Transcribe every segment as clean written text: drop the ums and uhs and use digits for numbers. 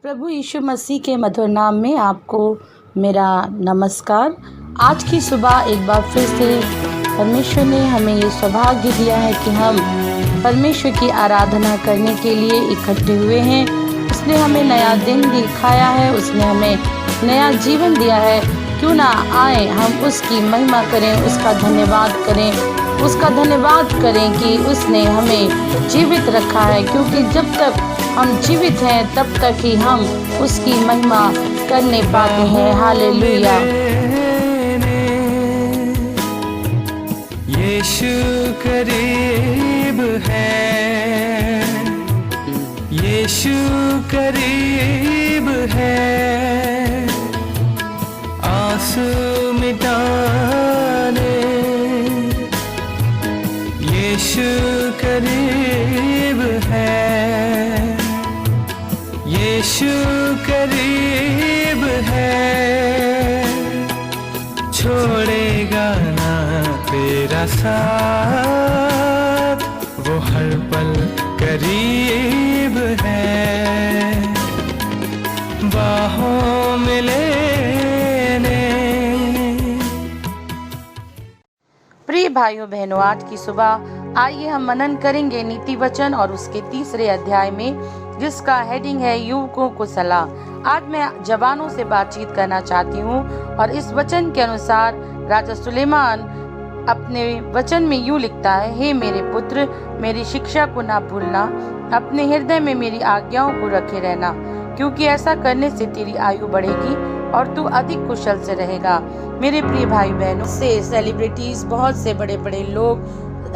प्रभु यीशु मसीह के मधुर नाम में आपको मेरा नमस्कार। आज की सुबह एक बार फिर से परमेश्वर ने हमें ये सौभाग्य दिया है कि हम परमेश्वर की आराधना करने के लिए इकट्ठे हुए हैं। उसने हमें नया दिन दिखाया है, उसने हमें नया जीवन दिया है। क्यों ना आए हम उसकी महिमा करें, उसका धन्यवाद करें कि उसने हमें जीवित रखा है, क्योंकि जब तक हम जीवित हैं तब तक ही हम उसकी महिमा करने पाते हैं। हालेलुया। यीशु करीब है, यीशु करीब है, आंसू मिटाने यीशु करीब है, यीशु करीब है, छोड़ेगा ना तेरा साथ, वो हर पल करीब है, बाहों में लेने। प्रिय भाइयों बहनों, आज की सुबह आइए हम मनन करेंगे नीति वचन और उसके 3 अध्याय में, जिसका हेडिंग है युवकों को सलाह। आज मैं जवानों से बातचीत करना चाहती हूँ और इस वचन के अनुसार राजा सुलेमान अपने वचन में यूँ लिखता है, हे मेरे पुत्र, मेरी शिक्षा को ना भूलना, अपने हृदय में मेरी आज्ञाओं को रखे रहना, क्योंकि ऐसा करने से तेरी आयु बढ़ेगी और तू अधिक कुशल से रहेगा। मेरे प्रिय भाई बहनों, से सेलिब्रिटीज, बहुत से बड़े बड़े लोग,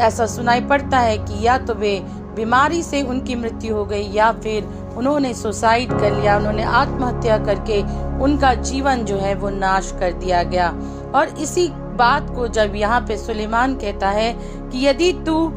ऐसा सुनाई पड़ता है कि या तो वे बीमारी से उनकी मृत्यु हो गई या फिर उन्होंने सुसाइड कर लिया, उन्होंने आत्महत्या करके उनका जीवन जो है वो नाश कर दिया गया। और इसी बात को जब यहाँ पे सुलेमान कहता है कि यदि तू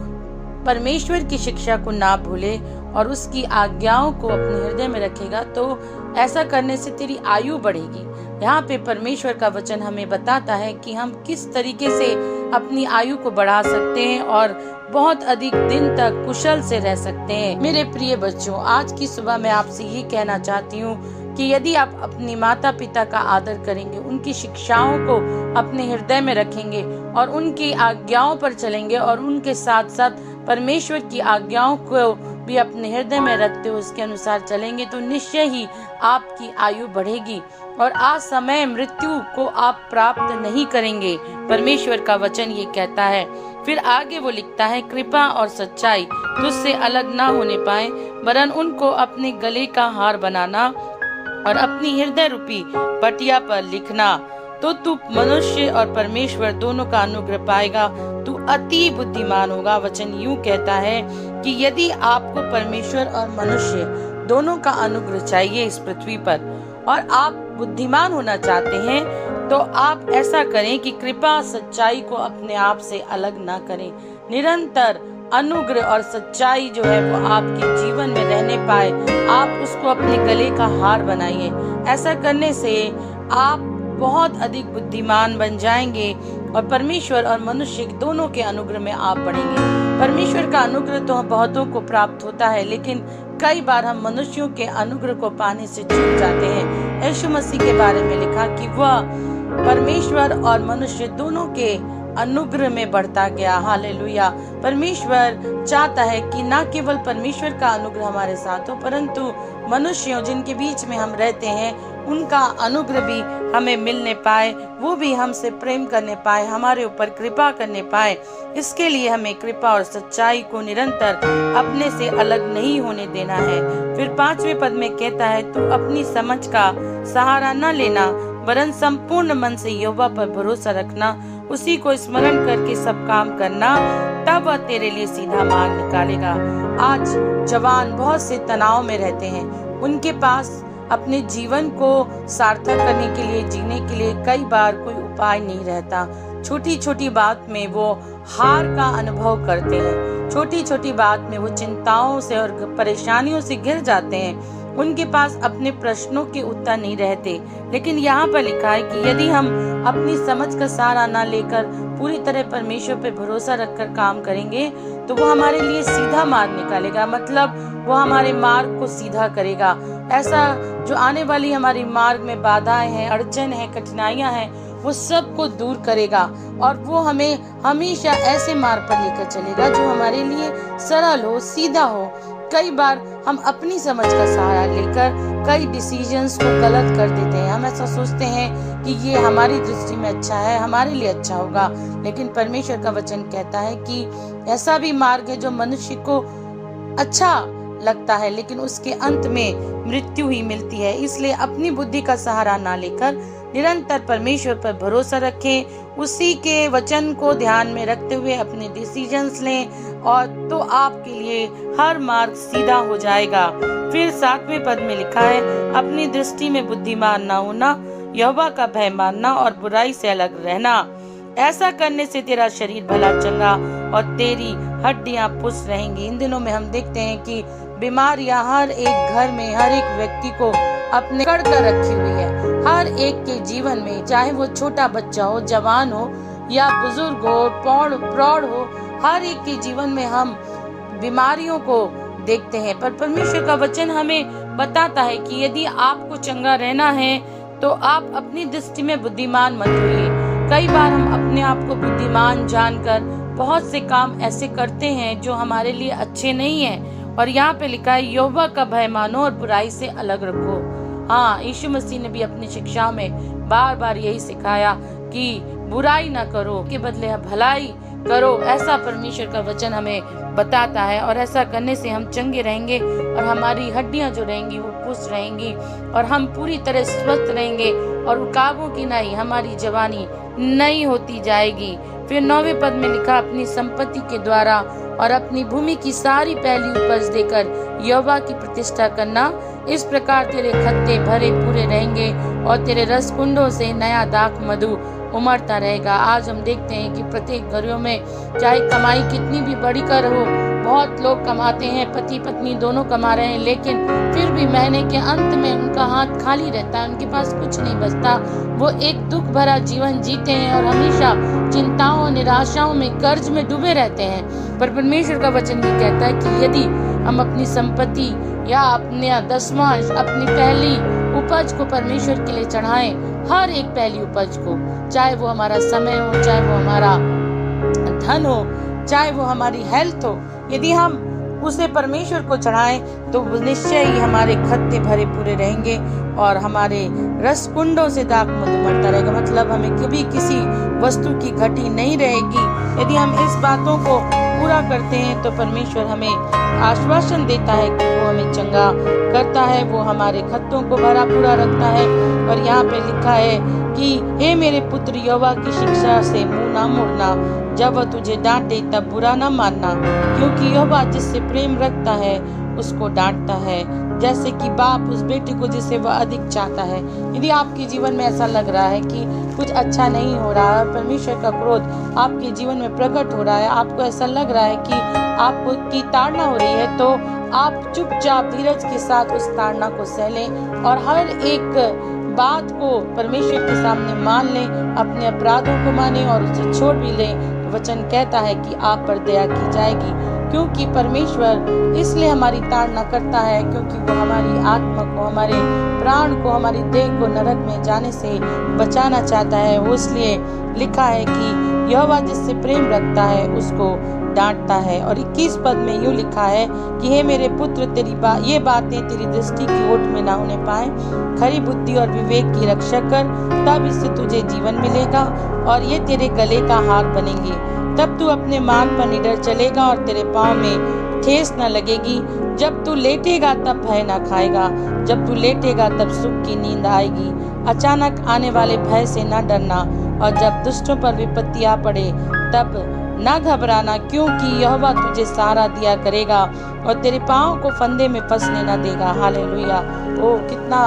परमेश्वर की शिक्षा को ना भूले और उसकी आज्ञाओं को अपने हृदय में रखेगा तो ऐसा करने से तेरी आयु बढ़ेगी। यहाँ पे परमेश्वर का वचन हमें बताता है कि हम किस तरीके से अपनी आयु को बढ़ा सकते हैं और बहुत अधिक दिन तक कुशल से रह सकते हैं। मेरे प्रिय बच्चों, आज की सुबह मैं आपसे ये कहना चाहती हूँ कि यदि आप अपने माता पिता का आदर करेंगे, उनकी शिक्षाओं को अपने हृदय में रखेंगे और उनकी आज्ञाओं पर चलेंगे और उनके साथ साथ परमेश्वर की आज्ञाओं को भी अपने हृदय में रखते हुए उसके अनुसार चलेंगे, तो निश्चय ही आपकी आयु बढ़ेगी और असमय मृत्यु को आप प्राप्त नहीं करेंगे। परमेश्वर का वचन ये कहता है। फिर आगे वो लिखता है, कृपा और सच्चाई तुझसे अलग ना होने पाए, वरन उनको अपने गले का हार बनाना और अपनी हृदय रूपी पटिया पर लिखना, तो तू मनुष्य और परमेश्वर दोनों का अनुग्रह पाएगा, तू अति बुद्धिमान होगा। वचन यूं कहता है कि यदि आपको परमेश्वर और मनुष्य दोनों का अनुग्रह चाहिए इस पृथ्वी पर और आप बुद्धिमान होना चाहते हैं, तो आप ऐसा करें कि कृपा सच्चाई को अपने आप से अलग ना करें। निरंतर अनुग्रह और सच्चाई जो है वो आपके जीवन में रहने पाए, आप उसको अपने गले का हार बनाइए। ऐसा करने से आप बहुत अधिक बुद्धिमान बन जाएंगे और परमेश्वर और मनुष्य दोनों के अनुग्रह में आप बढ़ेंगे। परमेश्वर का अनुग्रह तो बहुतों को प्राप्त होता है, लेकिन कई बार हम मनुष्यों के अनुग्रह को पाने से चूक जाते हैं। यीशु मसीह के बारे में लिखा कि वह परमेश्वर और मनुष्य दोनों के अनुग्रह में बढ़ता गया। हालेलुया। परमेश्वर चाहता है कि ना केवल परमेश्वर का अनुग्रह हमारे साथ हो, परंतु मनुष्यों जिनके बीच में हम रहते हैं उनका अनुग्रह भी हमें मिलने पाए, वो भी हमसे प्रेम करने पाए, हमारे ऊपर कृपा करने पाए। इसके लिए हमें कृपा और सच्चाई को निरंतर अपने से अलग नहीं होने देना है। फिर 5वें पद में कहता है, तू अपनी समझ का सहारा न लेना, वरन संपूर्ण मन से यहोवा पर भरोसा रखना, उसी को स्मरण करके सब काम करना, तब वह तेरे लिए सीधा मार्ग निकालेगा। आज जवान बहुत से तनाव में रहते हैं, उनके पास अपने जीवन को सार्थक करने के लिए, जीने के लिए कई बार कोई उपाय नहीं रहता। छोटी छोटी बात में वो हार का अनुभव करते हैं, छोटी छोटी बात में वो चिंताओं से और परेशानियों से घिर जाते हैं। उनके पास अपने प्रश्नों के उत्तर नहीं रहते। लेकिन यहाँ पर लिखा है कि यदि हम अपनी समझ का सहारा न लेकर पूरी तरह परमेश्वर पे भरोसा रखकर काम करेंगे तो वो हमारे लिए सीधा मार्ग निकालेगा, मतलब वो हमारे मार्ग को सीधा करेगा। ऐसा जो आने वाली हमारी मार्ग में बाधाएं हैं, अड़चन है, कठिनाइयां हैं, वो सब को दूर करेगा और वो हमें हमेशा ऐसे मार्ग पर लेकर चलेगा जो हमारे लिए सरल हो, सीधा हो। कई बार हम अपनी समझ का सहारा लेकर कई डिसीजंस को गलत कर देते हैं। हम ऐसा सोचते हैं कि ये हमारी दृष्टि में अच्छा है, हमारे लिए अच्छा होगा, लेकिन परमेश्वर का वचन कहता है कि ऐसा भी मार्ग है जो मनुष्य को अच्छा लगता है लेकिन उसके अंत में मृत्यु ही मिलती है। इसलिए अपनी बुद्धि का सहारा ना लेकर निरंतर परमेश्वर पर भरोसा रखें, उसी के वचन को ध्यान में रखते हुए अपने डिसीजंस लें और तो आपके लिए हर मार्ग सीधा हो जाएगा। फिर 7वें पद में लिखा है, अपनी दृष्टि में बुद्धिमान ना होना, यहोवा का भय मानना और बुराई से अलग रहना। ऐसा करने से तेरा शरीर भला चंगा और तेरी हड्डियां पुष्ट रहेंगी। इन दिनों में हम देखते हैं कि बीमारियां हर एक घर में, हर एक व्यक्ति को अपने कड़ कर रखी हुई है। हर एक के जीवन में, चाहे वो छोटा बच्चा हो, जवान हो या बुजुर्ग हो, प्रौढ़ हो, हर एक के जीवन में हम बीमारियों को देखते हैं। पर परमेश्वर का वचन हमें बताता है कि यदि आपको चंगा रहना है तो आप अपनी दृष्टि में बुद्धिमान मत होइए। कई बार हम अपने आप को बुद्धिमान जानकर बहुत से काम ऐसे करते हैं जो हमारे लिए अच्छे नहीं हैं। और यहाँ पे लिखा है, यहोवा का भय मानो और बुराई से अलग रखो। हाँ, यीशु मसीह ने भी अपनी शिक्षाओं में बार बार यही सिखाया कि बुराई ना करो, के बदले भलाई करो। ऐसा परमेश्वर का वचन हमें बताता है और ऐसा करने से हम चंगे रहेंगे और हमारी हड्डियां जो रहेंगी वो पुष्ट रहेंगी और हम पूरी तरह स्वस्थ रहेंगे और रुकावों की नहीं, हमारी जवानी नहीं होती जाएगी। फिर 9वें पद में लिखा, अपनी संपत्ति के द्वारा और अपनी भूमि की सारी पहली उपज देकर यहोवा की प्रतिष्ठा करना। इस प्रकार तेरे खत्ते भरे पूरे रहेंगे और तेरे रस कुंडों से नया दाख मधु उमड़ता रहेगा। आज हम देखते हैं कि प्रत्येक घरों में चाहे कमाई कितनी भी बड़ी कर हो, बहुत लोग कमाते हैं, पति पत्नी दोनों कमा रहे हैं, लेकिन फिर भी महीने के अंत में उनका हाथ खाली रहता है, उनके पास कुछ नहीं बचता। वो एक दुख भरा जीवन जीते हैं और हमेशा चिंताओं, निराशाओं में, कर्ज में डूबे रहते हैं। पर परमेश्वर का वचन ये कहता है कि यदि हम अपनी संपत्ति या अपने दशमांश, अपनी पहली उपज को परमेश्वर के लिए चढ़ाएं, हर एक पहली उपज को, चाहे वो हमारा समय हो, चाहे वो हमारा धन हो, चाहे वो हमारी हेल्थ हो, यदि हम उसे परमेश्वर को चढ़ाएं तो निश्चय ही हमारे खत्ते भरे पूरे रहेंगे और हमारे रस कुंडों से दाख मधु उमड़ता रहेगा। मतलब हमें कभी किसी वस्तु की घटी नहीं रहेगी। यदि हम इस बातों को पूरा करते हैं तो परमेश्वर हमें आश्वासन देता है कि वो हमें चंगा करता है, वो हमारे खत्तों को भरा पूरा रखता है। और यहाँ पे लिखा है कि हे मेरे पुत्र, यहोवा की शिक्षा से मुंह ना मोड़ना, जब वह तुझे डांटे तब बुरा ना मानना, क्योंकि यहोवा जिससे प्रेम रखता है उसको डांटता है, जैसे कि बाप उस बेटे को जिसे वह अधिक चाहता है। यदि आपके जीवन में ऐसा लग रहा है कि कुछ अच्छा नहीं हो रहा है, परमेश्वर का क्रोध आपके जीवन में प्रकट हो रहा है, आपको ऐसा लग रहा है कि आपकी ताड़ना हो रही है, तो आप चुपचाप धीरज के साथ उस ताड़ना को सह लें और हर एक बात को परमेश्वर के सामने मान लें, अपने अपराधों को माने और उसे छोड़ भी लें। वचन कहता है कि आप पर दया की जाएगी, क्योंकि परमेश्वर इसलिए हमारी ताड़ना करता है क्योंकि वो हमारी आत्मा को, हमारे प्राण को, हमारी देह को नरक में जाने से बचाना चाहता है। वो इसलिए लिखा है कि यहोवा जिससे प्रेम रखता है उसको डांटता है। और 21 पद में यूँ लिखा है कि हे मेरे पुत्र, ये बातें तेरी दृष्टि की ओट में ना होने पाए, खरी बुद्धि और विवेक की रक्षा कर, तब इससे तुझे जीवन मिलेगा और ये तेरे गले का हार बनेंगे। तब तू अपने मार्ग पर निडर चलेगा और तेरे पाँव में ठेस न लगेगी। जब तू लेटेगा तब भय न खाएगा, जब तू लेटेगा तब सुख की नींद आएगी। अचानक आने वाले भय से न डरना, और जब दुष्टों पर विपत्ति आ पड़े तब ना घबराना, क्योंकि यहोवा तुझे सहारा दिया करेगा और तेरे पाँव को फंदे में फंसने न देगा। हालेलुया। ओ कितना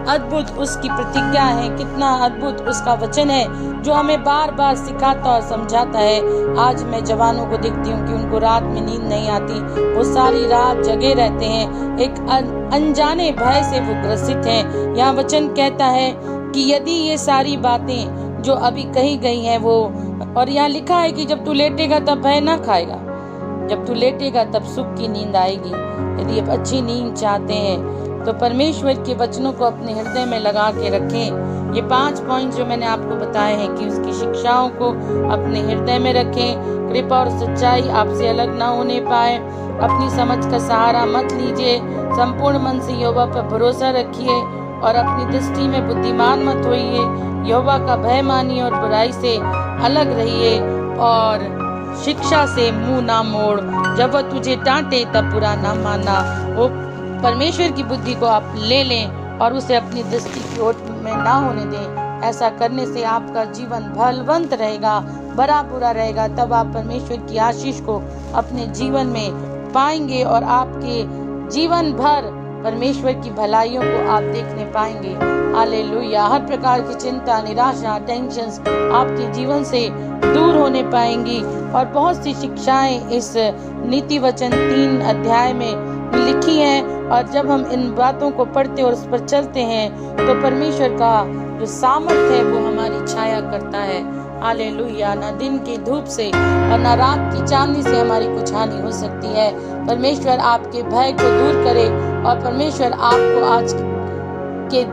अद्भुत उसकी प्रतिज्ञा है, कितना अद्भुत उसका वचन है जो हमें बार बार सिखाता और समझाता है। आज मैं जवानों को देखती हूँ कि उनको रात में नींद नहीं आती, वो सारी रात जगे रहते हैं, एक अनजाने भय से वो ग्रसित हैं। यहाँ वचन कहता है कि यदि ये सारी बातें जो अभी कही गई हैं वो, और यहाँ लिखा है कि जब तू लेटेगा तब भय ना खाएगा, जब तू लेटेगा तब सुख की नींद आएगी। यदि आप अच्छी नींद चाहते हैं तो परमेश्वर के वचनों को अपने हृदय में लगा के रखें। ये 5 पॉइंट जो मैंने आपको बताए हैं कि उसकी शिक्षाओं को अपने हृदय में रखें। कृपा और सच्चाई आपसे अलग ना होने पाए। अपनी समझ का सहारा मत लीजिए, संपूर्ण मन से यहोवा पर भरोसा रखिए और अपनी दृष्टि में बुद्धिमान मत होइए। यहोवा का भय मानिए और बुराई से अलग रहिए और शिक्षा से मुंह ना मोड़। जब वह तुझे डांटे तब बुरा ना मानना। वो परमेश्वर की बुद्धि को आप ले लें और उसे अपनी दृष्टि की ओर में ना होने दें। ऐसा करने से आपका जीवन फलवंत रहेगा, बड़ा बुरा रहेगा। तब आप परमेश्वर की आशीष को अपने जीवन में पाएंगे और आपके जीवन भर परमेश्वर की भलाइयों को आप देखने पाएंगे। हालेलुया। हर प्रकार की चिंता, निराशा, टेंशन्स आपके जीवन से दूर होने पाएंगी और बहुत सी शिक्षाएं इस नीति वचन 3 अध्याय में लिखी हैं। और जब हम इन बातों को पढ़ते और उस पर चलते हैं तो परमेश्वर का जो सामर्थ है वो हमारी छाया करता है। हालेलुया। न दिन की धूप से और न रात की चांदनी से हमारी कुछ हानि हो सकती है। परमेश्वर आपके भय को दूर करे और परमेश्वर आपको आज के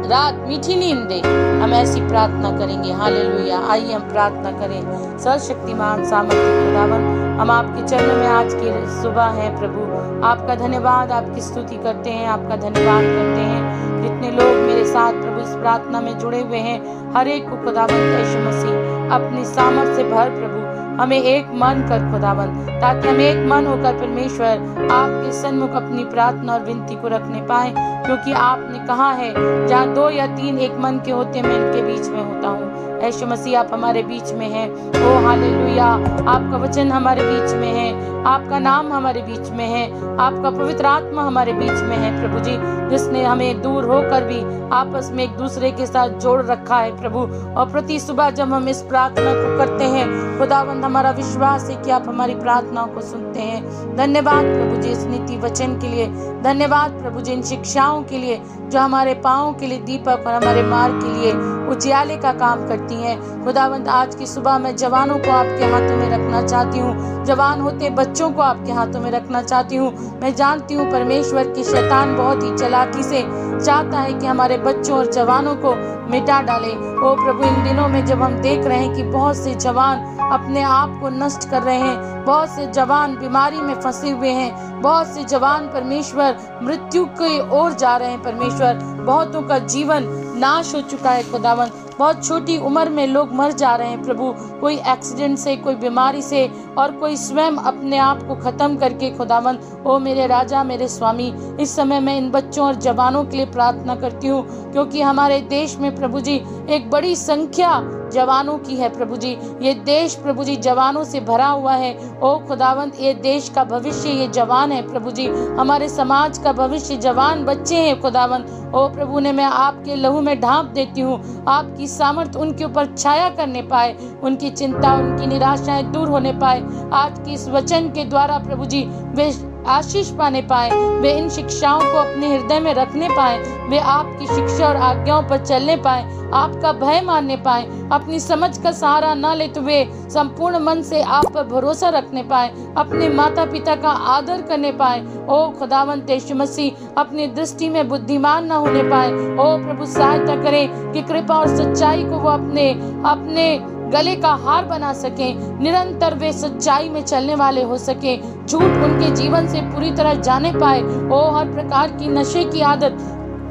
रात मीठी नींद दे। हम ऐसी प्रार्थना करेंगे। हालेलुया। आइए हम प्रार्थना करें। सर्वशक्तिमान सामर्थ्य खुदावन, हम आपके चरणों में आज की सुबह है प्रभु। आपका धन्यवाद, आपकी स्तुति करते हैं, आपका धन्यवाद करते हैं। जितने लोग मेरे साथ प्रभु इस प्रार्थना में जुड़े हुए हैं, हर एक को खुदावंत यीशु मसीह अपनी सामर्थ से भर प्रभु। हमें एक मन कर खुदावंत, ताकि हम एक मन होकर परमेश्वर आपके सन्मुख अपनी प्रार्थना और विनती को रखने पाए, क्योंकि आपने कहा है जहाँ 2 या 3 एक मन के होते मैं इनके बीच में होता हूँ। यीशु मसीह आप हमारे बीच में हैं। ओ हालेलुया। आपका वचन हमारे बीच में है, आपका नाम हमारे बीच में है, आपका पवित्र आत्मा हमारे बीच में है प्रभु जी, जिसने हमें दूर होकर भी आपस में एक दूसरे के साथ जोड़ रखा है प्रभु। और प्रति सुबह जब हम इस प्रार्थना को करते हैं खुदावंद, हमारा विश्वास है कि आप हमारी प्रार्थनाओं को सुनते हैं। धन्यवाद प्रभु जी इस नीति वचन के लिए। धन्यवाद प्रभु जी इन शिक्षाओं के लिए जो हमारे पाँव के लिए दीपक और हमारे मार्ग के लिए उजियाले का काम करती हैं। खुदावंद आज की सुबह मैं जवानों को आपके हाथों में रखना चाहती हूँ, जवान होते बच्चों को आपके हाथों में रखना चाहती हूँ। मैं जानती हूँ परमेश्वर की शैतान बहुत ही चालाकी से चाहता है कि हमारे बच्चों और जवानों को मिटा डाले। ओ प्रभु, इन दिनों में जब हम देख रहे हैं कि बहुत से जवान अपने आप को नष्ट कर रहे हैं, बहुत से जवान बीमारी में फंसे हुए हैं, बहुत से जवान परमेश्वर मृत्यु की ओर जा रहे हैं परमेश्वर, बहुतों का जीवन नाश हो चुका है खुदावन, बहुत छोटी उम्र में लोग मर जा रहे हैं प्रभु, कोई एक्सीडेंट से, कोई बीमारी से, और कोई स्वयं अपने आप को खत्म करके खुदावन। ओ मेरे राजा, मेरे स्वामी, इस समय मैं इन बच्चों और जवानों के लिए प्रार्थना करती हूँ, क्योंकि हमारे देश में प्रभु जी एक बड़ी संख्या जवानों की है प्रभु जी। ये देश प्रभु जी जवानों से भरा हुआ है। ओ खुदावंत, ये देश का भविष्य ये जवान है प्रभु जी, हमारे समाज का भविष्य जवान बच्चे हैं खुदावंत। ओ प्रभु ने मैं आपके लहू में ढांप देती हूँ, आपकी सामर्थ उनके ऊपर छाया करने पाए, उनकी चिंता, उनकी निराशाएं दूर होने पाए। आज की इस वचन के द्वारा प्रभु जी वे आशीष पाने पाए, वे इन शिक्षाओं को अपने हृदय में रखने पाए, वे आपकी शिक्षा और आज्ञाओं पर चलने पाए, आपका भय मानने पाए, अपनी समझ का सहारा न ले तो वे संपूर्ण मन से आप पर भरोसा रखने पाए, अपने माता पिता का आदर करने पाए। ओ खुदावंत यीशु मसीह, अपनी दृष्टि में बुद्धिमान न होने पाए। ओ प्रभु सहायता करें कि कृपा और सच्चाई को वो अपने गले का हार बना सके, निरंतर वे सच्चाई में चलने वाले हो सके, झूठ उनके जीवन से पूरी तरह जाने पाए। ओ हर प्रकार की नशे की आदत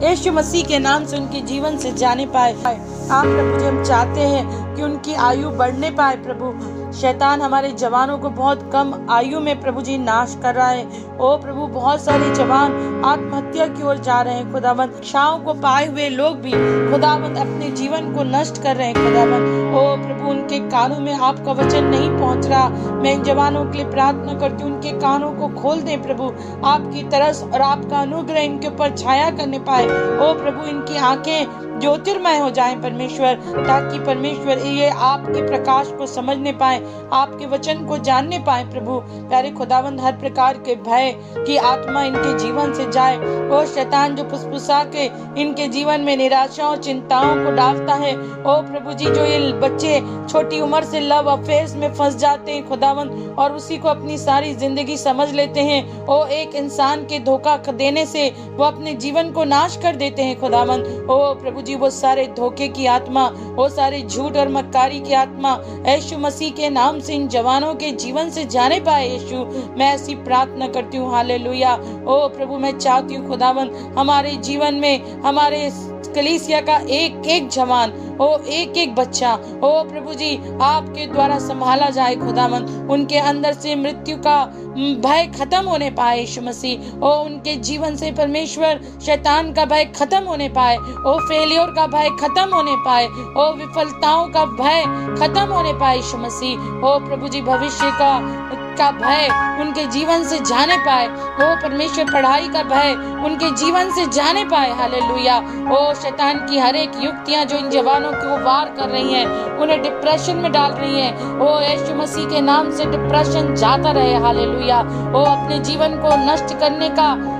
यीशु मसीह के नाम से उनके जीवन से जाने पाए। आप प्रभु जी हम चाहते हैं कि उनकी आयु बढ़ने पाए प्रभु। शैतान हमारे जवानों को बहुत कम आयु में प्रभु जी नाश कर रहा है। ओ प्रभु, बहुत सारे जवान आत्महत्या की ओर जा रहे हैं खुदावन। इच्छाओं को पाए हुए लोग भी खुदावन अपने जीवन को नष्ट कर रहे हैं खुदावन। ओ प्रभु, उनके कानों में आपका वचन नहीं पहुंच रहा। मैं इन जवानों के लिए प्रार्थना करती हूँ, उनके कानों को खोल दें प्रभु। आपकी तरस और आपका अनुग्रह इनके ऊपर छाया करने पाए। ओ प्रभु, इनकी आंखें ज्योतिर्मय हो जाएं परमेश्वर, ताकि परमेश्वर ये आपके प्रकाश को समझने पाए, आपके वचन को जानने पाए प्रभु। प्यारे खुदावंद, हर प्रकार के भय की आत्मा इनके जीवन से जाए। वो शैतान जो फुसफुसा के इनके जीवन में निराशा और चिंताओं को डालता है, ओ प्रभु जी, जो ये बच्चे छोटी उम्र से लव अफेयर्स में फंस जाते हैं खुदावंद, और उसी को अपनी सारी जिंदगी समझ लेते हैं। ओ एक इंसान के धोखा देने से वो अपने जीवन को नाश कर देते हैं खुदावंद। ओ प्रभु जी, वो सारे धोखे की आत्मा, वो सारे झूठ और मक्कारी की आत्मा यीशु मसीह के नाम से इन जवानों के जीवन से जाने पाए। यीशु, मैं ऐसी प्रार्थना करती हूँ। हालेलुया। ओ प्रभु, मैं चाहती हूँ खुदावंद, हमारे जीवन में हमारे कलीसिया का एक एक जवान, ओ एक एक बच्चा, ओ प्रभु जी, आपके द्वारा संभाला जाए खुदावंद। उनके अंदर से मृत्यु का भय खत्म होने पाए यीशु मसीह। ओ उनके जीवन से परमेश्वर शैतान का भय खत्म होने पाए। ओ फेलियर का भय खत्म होने पाए। ओ विफलताओं का भय खत्म होने पाए यीशु मसीह। ओ प्रभु जी, भविष्य का भय उनके जीवन से जाने पाए। ओ परमेश्वर, पढ़ाई का भय उनके जीवन से जाने पाए। हालेलुया। ओ शैतान की हर एक युक्तियां जो इन जवानों को वार कर रही हैं, उन्हें डिप्रेशन में डाल रही हैं, ओ यीशु मसीह के नाम से डिप्रेशन जाता रहे। हालेलुया। ओ अपने जीवन को नष्ट करने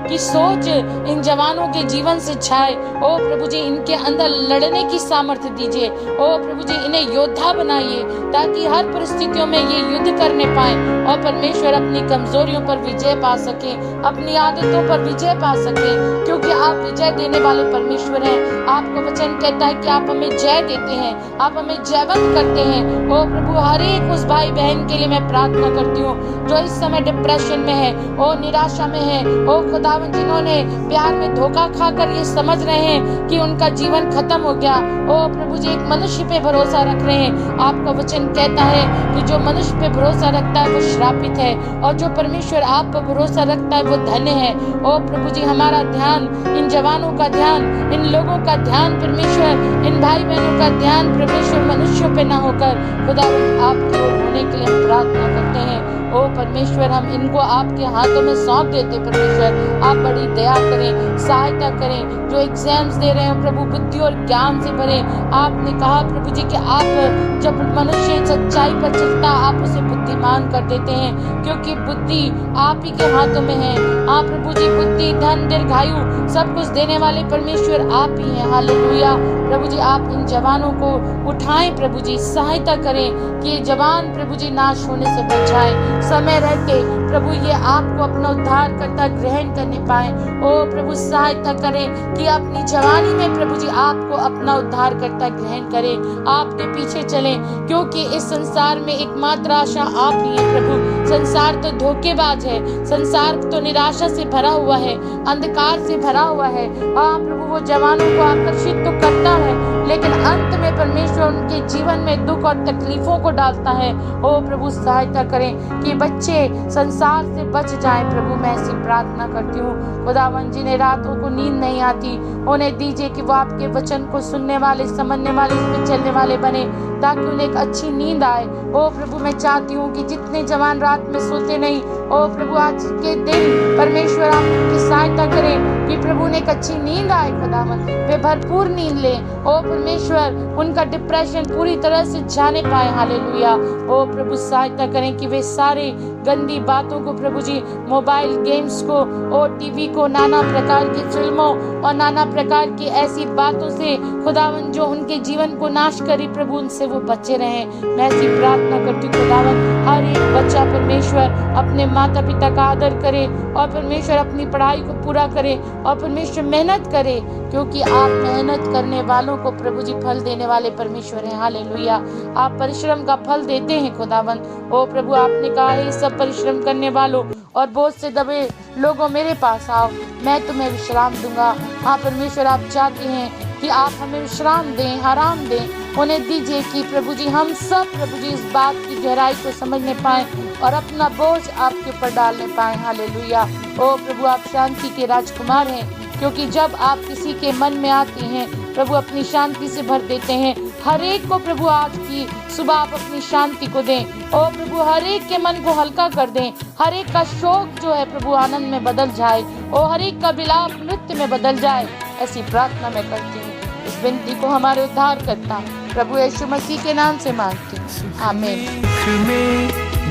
की सोच इन जवानों के जीवन से छाए। ओ प्रभु जी, इनके अंदर लड़ने की सामर्थ्य दीजिए। ओ प्रभु जी, इन्हें योद्धा बनाइए, ताकि हर परिस्थितियों में ये युद्ध करने पाए और परमेश्वर अपनी कमजोरियों पर विजय पा सके, अपनी आदतों पर विजय पा सके, क्योंकि आप विजय देने वाले परमेश्वर हैं। आपका वचन कहता है कि आप हमें जय देते हैं, आप हमें जयवंत करते हैं। ओ प्रभु, हर एक उस भाई बहन के लिए मैं प्रार्थना करती हूँ जो इस समय डिप्रेशन में है, ओ निराशा में है, ओ खुदावन, जिन्होंने प्यार में धोखा खाकर ये समझ रहे हैं कि उनका जीवन खत्म हो गया। ओ प्रभु जी, एक मनुष्य पे भरोसा रख रहे हैं। आपका वचन कहता है कि जो मनुष्य पे भरोसा रखता है वो श्रापित है, और जो परमेश्वर आप पर भरोसा रखता है वो धन्य है। ओ प्रभु जी, हमारा ध्यान, इन जवानों का ध्यान, इन लोगों का ध्यान परमेश्वर, इन भाई बहनों का ध्यान परमेश्वर मनुष्यों पे ना होकर खुदा आपकी ओर होने के लिए हम प्रार्थना करते हैं। ओ परमेश्वर, हम इनको आपके हाथों में सौंप देते। परमेश्वर, आप बड़ी दया करें, सहायता करें। जो एग्जाम्स दे रहे हैं प्रभु, बुद्धि और ज्ञान से भरे। आपने कहा प्रभु जी कि आप जब मनुष्य सच्चाई पर चलता, आप उसे बुद्धिमान कर देते हैं, क्योंकि बुद्धि आप ही के हाथों में है। आप प्रभु जी, बुद्धि, धन, दीर्घायु सब कुछ देने वाले परमेश्वर आप ही हैं। हालेलुया। प्रभु जी, आप इन जवानों को उठाएं प्रभु जी, सहायता करें कि ये जवान प्रभु जी नाश होने से बच जाए। समय रहते प्रभु ये आपको अपना उद्धार करता ग्रहण करने पाए। ओ प्रभु, सहायता करें कि अपनी जवानी में प्रभु जी आपको अपना उद्धार करता ग्रहण करें, आपके पीछे चलें, क्योंकि इस संसार में एकमात्र आशा आप ही है प्रभु। संसार तो धोखेबाज है, संसार तो निराशा से भरा हुआ है, अंधकार से भरा हुआ है। हाँ प्रभु, वो जवानों को आकर्षित तो करता है, लेकिन अंत में परमेश्वर उनके जीवन में दुख और तकलीफों को डालता है। ओ प्रभु, सहायता करें कि बच्चे संसार से बच जाएं। प्रभु, मैं ऐसी प्रार्थना करती हूँ। खुदावन, जिन्हें रातों को नींद नहीं आती, उन्हें दीजिए कि वो आपके वचन को सुनने वाले, समझने वाले, इस पे चलने वाले बने, ताकि उन्हें एक अच्छी नींद आए। ओ प्रभु, मैं चाहती हूँ कि जितने जवान रात में सोते नहीं, ओ प्रभु, आज के दिन परमेश्वर आप उनकी सहायता करें कि प्रभु उन्हें एक अच्छी नींद आए। खुदावन, वे भरपूर नींद लें। ओ परमेश्वर, उनका डिप्रेशन पूरी तरह से जाने पाए। हालेलुया। ओ प्रभु, सहायता करें कि वे सारे गंदी बातों को प्रभु जी, मोबाइल गेम्स को, ओ टीवी को, नाना प्रकार की फिल्मों और नाना प्रकार की ऐसी बातों से खुदावन जो उनके जीवन को नाश करी, प्रभु उनसे वो बचे रहें। मैं ऐसी प्रार्थना करती हूँ खुदावन, हर एक बच्चा परमेश्वर अपने माता पिता का आदर करे, और परमेश्वर अपनी पढ़ाई को पूरा करे, और परमेश्वर मेहनत करे, क्योंकि आप मेहनत करने वालों को प्रभु जी फल देने वाले परमेश्वर हैं। हालेलुया। आप परिश्रम का फल देते हैं खुदावन। ओ प्रभु, आपने कहा है सब परिश्रम करने वालों और बोझ से दबे लोगों मेरे पास आओ, मैं तुम्हें विश्राम दूंगा। हाँ परमेश्वर, आप चाहते हैं कि आप हमें विश्राम दें, आराम दें। उन्हें दीजिए कि प्रभु जी हम सब प्रभु जी इस बात की गहराई को समझने पाएं और अपना बोझ आपके ऊपर डालने पाएं। हालेलुया। ओ प्रभु आप शांति के राजकुमार हैं, क्योंकि जब आप किसी के मन में आते हैं प्रभु अपनी शांति से भर देते हैं। हर एक को प्रभु आज की सुबह आप अपनी शांति को दें। ओ प्रभु हर एक के मन को हल्का कर दें। हर एक का शोक जो है प्रभु आनंद में बदल जाए। ओ हर एक का विलाप नृत्य में बदल जाए। ऐसी प्रार्थना मैं करती हूँ। इस विनती को हमारे उद्धार करता प्रभु यीशु मसीह के नाम से मांगती हूँ, आमीन।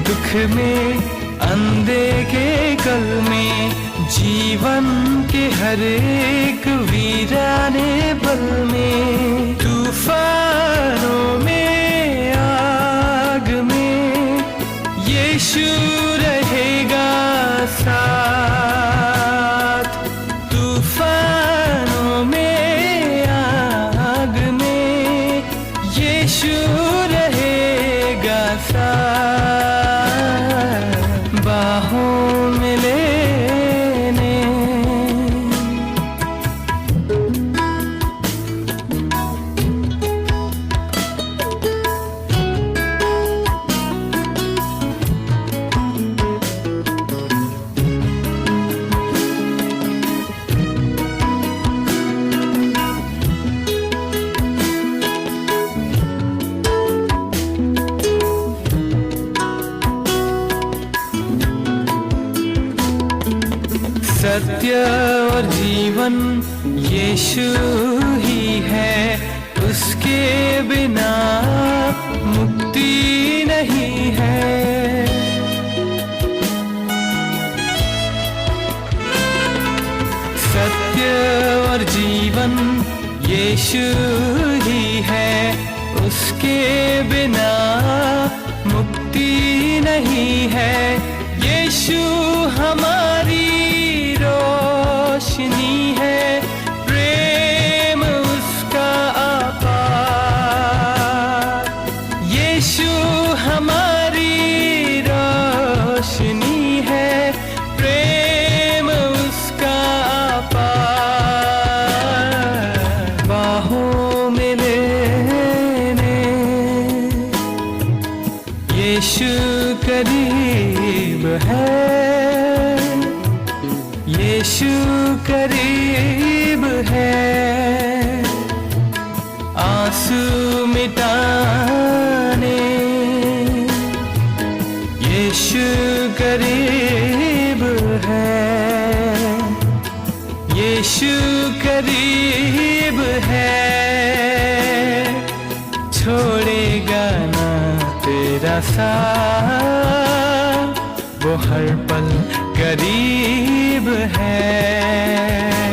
दुख में अंधे के कल में जीवन के हर एक वीराने पल में, तूफानों में आग में यीशु रहेगा साथ। तूफानों में आग में यीशु रहेगा साथ। बाहों में लेने सत्य और जीवन यीशु ही है, उसके बिना मुक्ति नहीं है। सत्य और जीवन यीशु ही है, उसके बिना मुक्ति नहीं है। यीशु हमारी रोशनी है, प्रेम उसका अपार। यीशु हमारी रोशनी है, प्रेम उसका अपार। बाहों में लेने यीशु करीब है, यीशु करीब है। आंसू मिटाने यीशु करीब है, यीशु करीब है। छोड़ेगा ना तेरा साथ, वो हर पल करीब है।